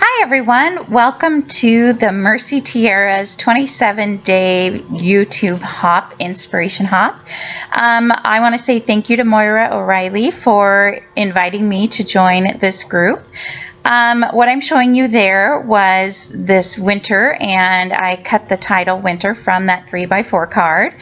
Hi everyone, welcome to the Mercy Tiara's 27-day YouTube hop, inspiration hop. I want to say thank you to Moira O'Reilly for inviting me to join this group. What I'm showing you there was this winter, and I cut the title winter from that 3x4 card.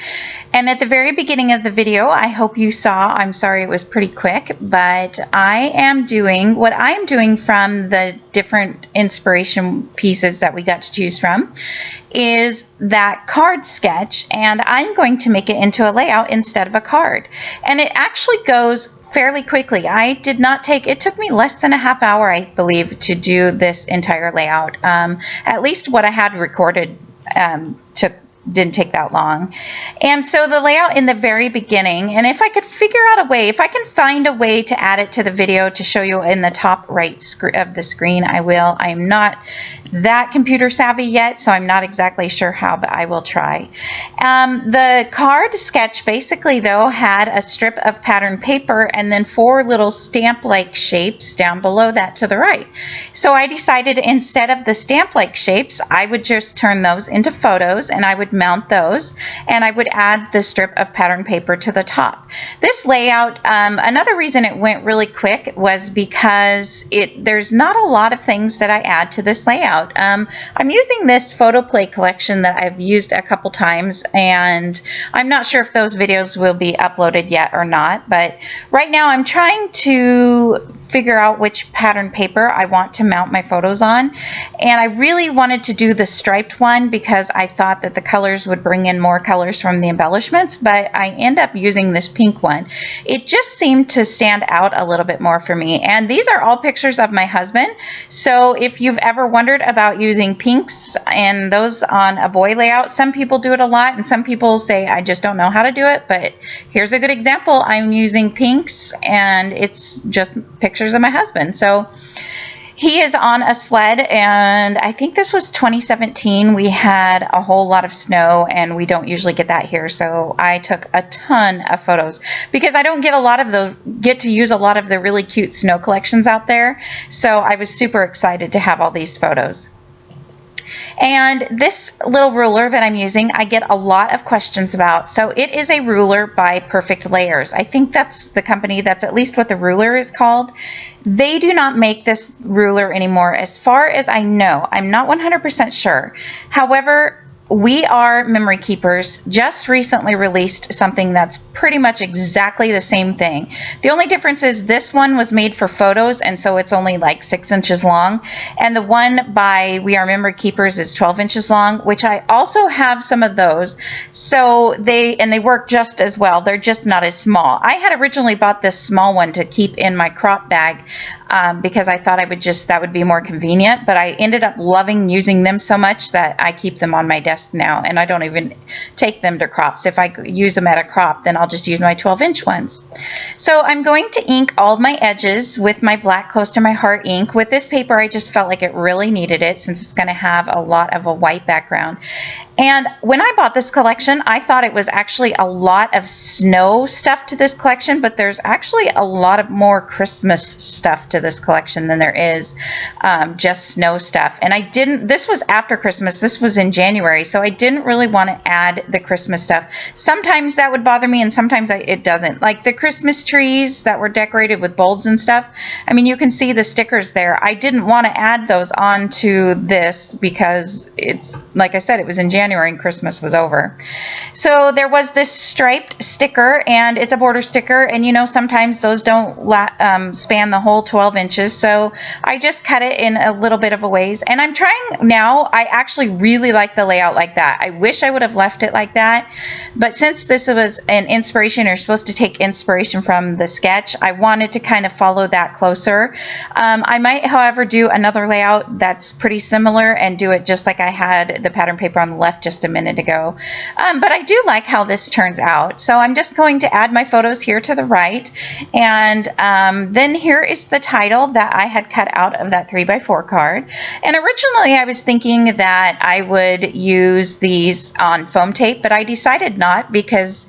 And at the very beginning of the video, I hope you saw, I'm sorry it was pretty quick, but I am doing what I am doing from the different inspiration pieces that we got to choose from is that card sketch, and I'm going to make it into a layout instead of a card. And it actually goes fairly quickly. It took me less than a half hour, I believe, to do this entire layout. At least what I had recorded didn't take that long. And so the layout in the very beginning, and if I could figure out a way, if I can find a way to add it to the video to show you in the top right of the screen, I will. I am not that computer savvy yet, so I'm not exactly sure how, but I will try. The card sketch basically though had a strip of pattern paper and then 4 little stamp-like shapes down below that to the right. So I decided instead of the stamp-like shapes, I would just turn those into photos and I would mount those, and I would add the strip of pattern paper to the top. This layout, another reason it went really quick was because there's not a lot of things that I add to this layout. I'm using this photo play collection that I've used a couple times, and I'm not sure if those videos will be uploaded yet or not, but right now I'm trying to figure out which pattern paper I want to mount my photos on, and I really wanted to do the striped one because I thought that the colors would bring in more colors from the embellishments, but I end up using this pink one. It just seemed to stand out a little bit more for me, and these are all pictures of my husband. So if you've ever wondered about using pinks and those on a boy layout, some people do it a lot and some people say I just don't know how to do it, but here's a good example. I'm using pinks and it's just pictures of my husband. So he is on a sled, and I think this was 2017. We had a whole lot of snow, and we don't usually get that here. So I took a ton of photos because I don't get to use a lot of the really cute snow collections out there. So I was super excited to have all these photos. And this little ruler that I'm using, I get a lot of questions about. So it is a ruler by Perfect Layers. I think that's the company, that's at least what the ruler is called. They do not make this ruler anymore as far as I know. I'm not 100% sure. However, We Are Memory Keepers just recently released something that's pretty much exactly the same thing. The only difference is this one was made for photos, and so it's only like 6 inches long, and the one by We Are Memory Keepers is 12 inches long, which I also have some of those. So they work just as well. They're just not as small. I had originally bought this small one to keep in my crop bag because I thought that would be more convenient, but I ended up loving using them so much that I keep them on my desk now, and I don't even take them to crops. If I use them at a crop, then I'll just use my 12-inch ones. So I'm going to ink all my edges with my black Close to My Heart ink. With this paper, I just felt like it really needed it since it's going to have a lot of a white background. And when I bought this collection, I thought it was actually a lot of snow stuff to this collection, but there's actually a lot of more Christmas stuff to this collection than there is just snow stuff. And this was after Christmas, this was in January, so I didn't really want to add the Christmas stuff. Sometimes that would bother me and sometimes it doesn't. Like the Christmas trees that were decorated with bulbs and stuff, I mean, you can see the stickers there. I didn't want to add those onto this because it's, like I said, it was in January and Christmas was over. So there was this striped sticker, and it's a border sticker, and you know sometimes those don't span the whole 12 inches, so I just cut it in a little bit of a ways. And I'm trying now, I actually really like the layout like that. I wish I would have left it like that, but since this was an inspiration, you're supposed to take inspiration from the sketch, I wanted to kind of follow that closer. I might, however, do another layout that's pretty similar and do it just like I had the pattern paper on the left just a minute ago. But I do like how this turns out. So I'm just going to add my photos here to the right, and then here is the title that I had cut out of that 3x4 card. And originally I was thinking that I would use these on foam tape, but I decided not because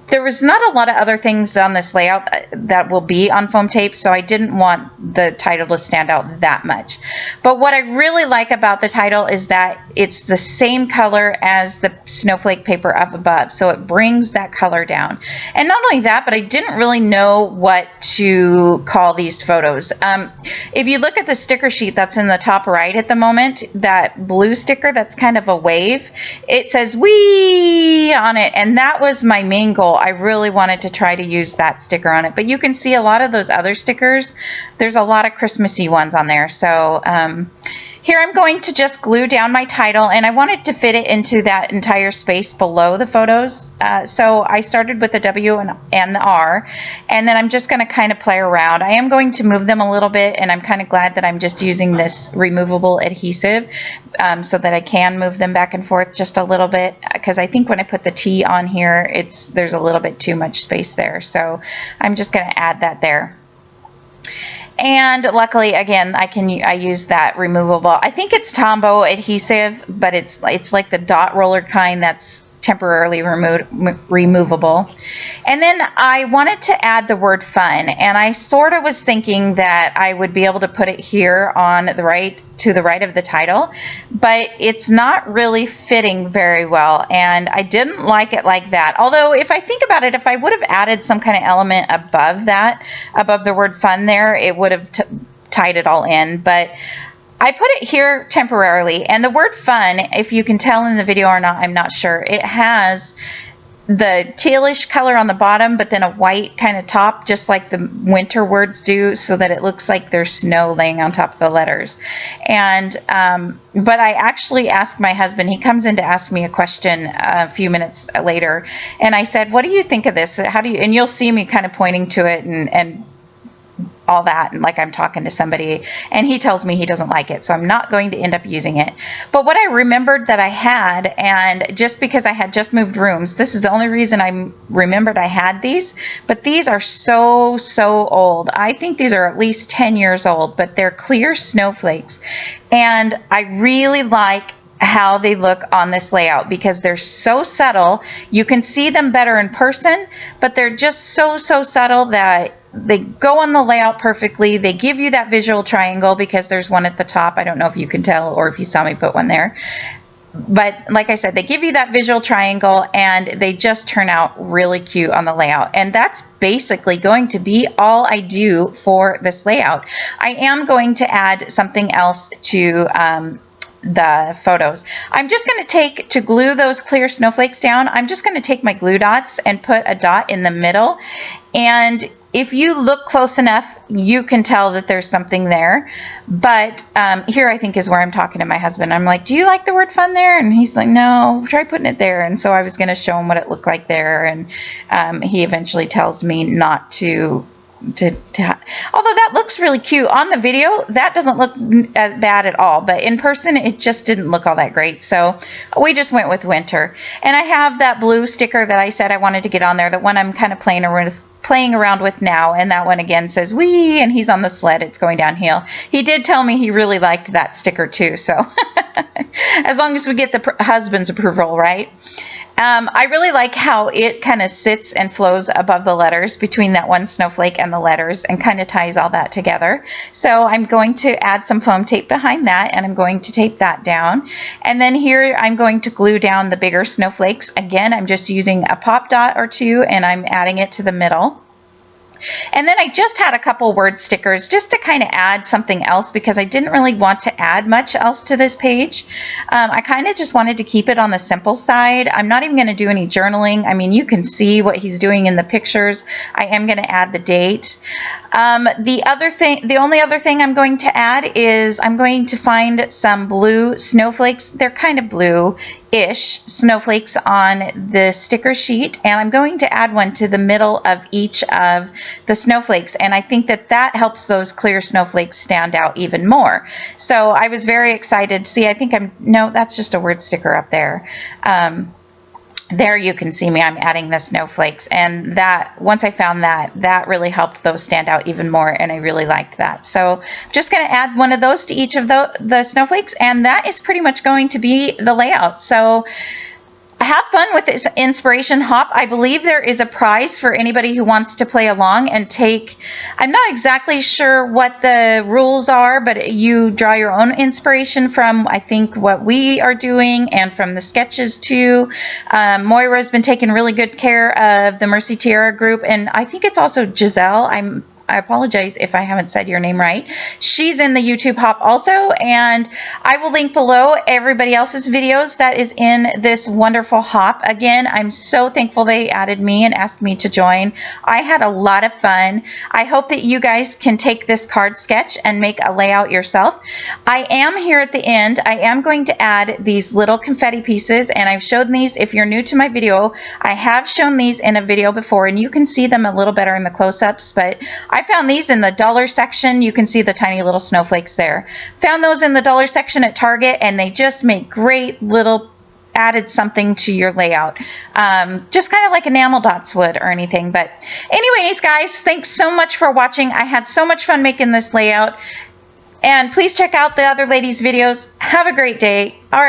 there was not a lot of other things on this layout that will be on foam tape, so I didn't want the title to stand out that much. But what I really like about the title is that it's the same color as the snowflake paper up above, so it brings that color down. And not only that, but I didn't really know what to call these photos. If you look at the sticker sheet that's in the top right at the moment, that blue sticker that's kind of a wave, it says "Wee" on it, and that was my main goal. I really wanted to try to use that sticker on it, but you can see a lot of those other stickers, there's a lot of Christmassy ones on there. So here I'm going to just glue down my title, and I wanted to fit it into that entire space below the photos. So I started with the W and the R, and then I'm just going to kind of play around. I am going to move them a little bit, and I'm kind of glad that I'm just using this removable adhesive so that I can move them back and forth just a little bit, because I think when I put the T on here, there's a little bit too much space there. So I'm just going to add that there. And luckily, again, I use that removable. I think it's Tombow adhesive, but it's like the dot roller kind that's temporarily removable. And then I wanted to add the word fun, and I sort of was thinking that I would be able to put it here on the right, to the right of the title, but it's not really fitting very well, and I didn't like it like that. Although if I think about it, if I would have added some kind of element above that, above the word fun there, it would have tied it all in. But I put it here temporarily, and the word fun, if you can tell in the video or not, I'm not sure. It has the tealish color on the bottom, but then a white kind of top, just like the winter words do, so that it looks like there's snow laying on top of the letters. And but I actually asked my husband, he comes in to ask me a question a few minutes later, and I said, what do you think of this? How do you, and you'll see me kind of pointing to it and all that, and like I'm talking to somebody, and he tells me he doesn't like it, so I'm not going to end up using it. But what I remembered that I had, and just because I had just moved rooms, this is the only reason I remembered I had these, but these are so old. I think these are at least 10 years old, but they're clear snowflakes, and I really like how they look on this layout because they're so subtle. You can see them better in person, but they're just so subtle that they go on the layout perfectly. They give you that visual triangle because there's one at the top. I don't know if you can tell or if you saw me put one there. But like I said, they give you that visual triangle, and they just turn out really cute on the layout. And that's basically going to be all I do for this layout. I am going to add something else to the photos. I'm just going to glue those clear snowflakes down, I'm just going to take my glue dots and put a dot in the middle, and if you look close enough, you can tell that there's something there. But here I think is where I'm talking to my husband. I'm like, do you like the word fun there? And he's like, no, try putting it there. And so I was going to show him what it looked like there, and he eventually tells me not to although that looks really cute on the video. That doesn't look as bad at all, but in person it just didn't look all that great, so we just went with winter. And I have that blue sticker that I said I wanted to get on there, the one I'm kind of playing around with now, and that one again says "wee," and he's on the sled, it's going downhill. He did tell me he really liked that sticker too, so as long as we get the husband's approval, right? I really like how it kind of sits and flows above the letters, between that one snowflake and the letters, and kind of ties all that together. So I'm going to add some foam tape behind that, and I'm going to tape that down. And then here I'm going to glue down the bigger snowflakes. Again, I'm just using a pop dot or two, and I'm adding it to the middle. And then I just had a couple word stickers just to kind of add something else, because I didn't really want to add much else to this page. I kind of just wanted to keep it on the simple side. I'm not even going to do any journaling. I mean, you can see what he's doing in the pictures. I am going to add the date. The only other thing I'm going to add is I'm going to find some blue snowflakes. They're kind of blue-ish snowflakes on the sticker sheet, and I'm going to add one to the middle of each of the snowflakes, and I think that that helps those clear snowflakes stand out even more. So I was very excited. See, I think no, that's just a word sticker up there. There you can see me, I'm adding the snowflakes, and that, once I found that really helped those stand out even more, and I really liked that. So I'm just going to add one of those to each of the snowflakes, and that is pretty much going to be the layout. So have fun with this inspiration hop. I believe there is a prize for anybody who wants to play along and take, I'm not exactly sure what the rules are, but you draw your own inspiration from, I think, what we are doing and from the sketches too. Moira's been taking really good care of the Mercy Tiara group, and I think it's also Giselle. I apologize if I haven't said your name right. She's in the YouTube hop also, and I will link below everybody else's videos that is in this wonderful hop. Again, I'm so thankful they added me and asked me to join. I had a lot of fun. I hope that you guys can take this card sketch and make a layout yourself. I am here at the end. I am going to add these little confetti pieces, and I've shown these. If you're new to my video, I have shown these in a video before, and you can see them a little better in the close-ups, but I found these in the dollar section. You can see the tiny little snowflakes there. Found those in the dollar section at Target, and they just make great little added something to your layout. Just kind of like enamel dots would or anything. But anyways, guys, thanks so much for watching. I had so much fun making this layout. And please check out the other ladies' videos. Have a great day. All right.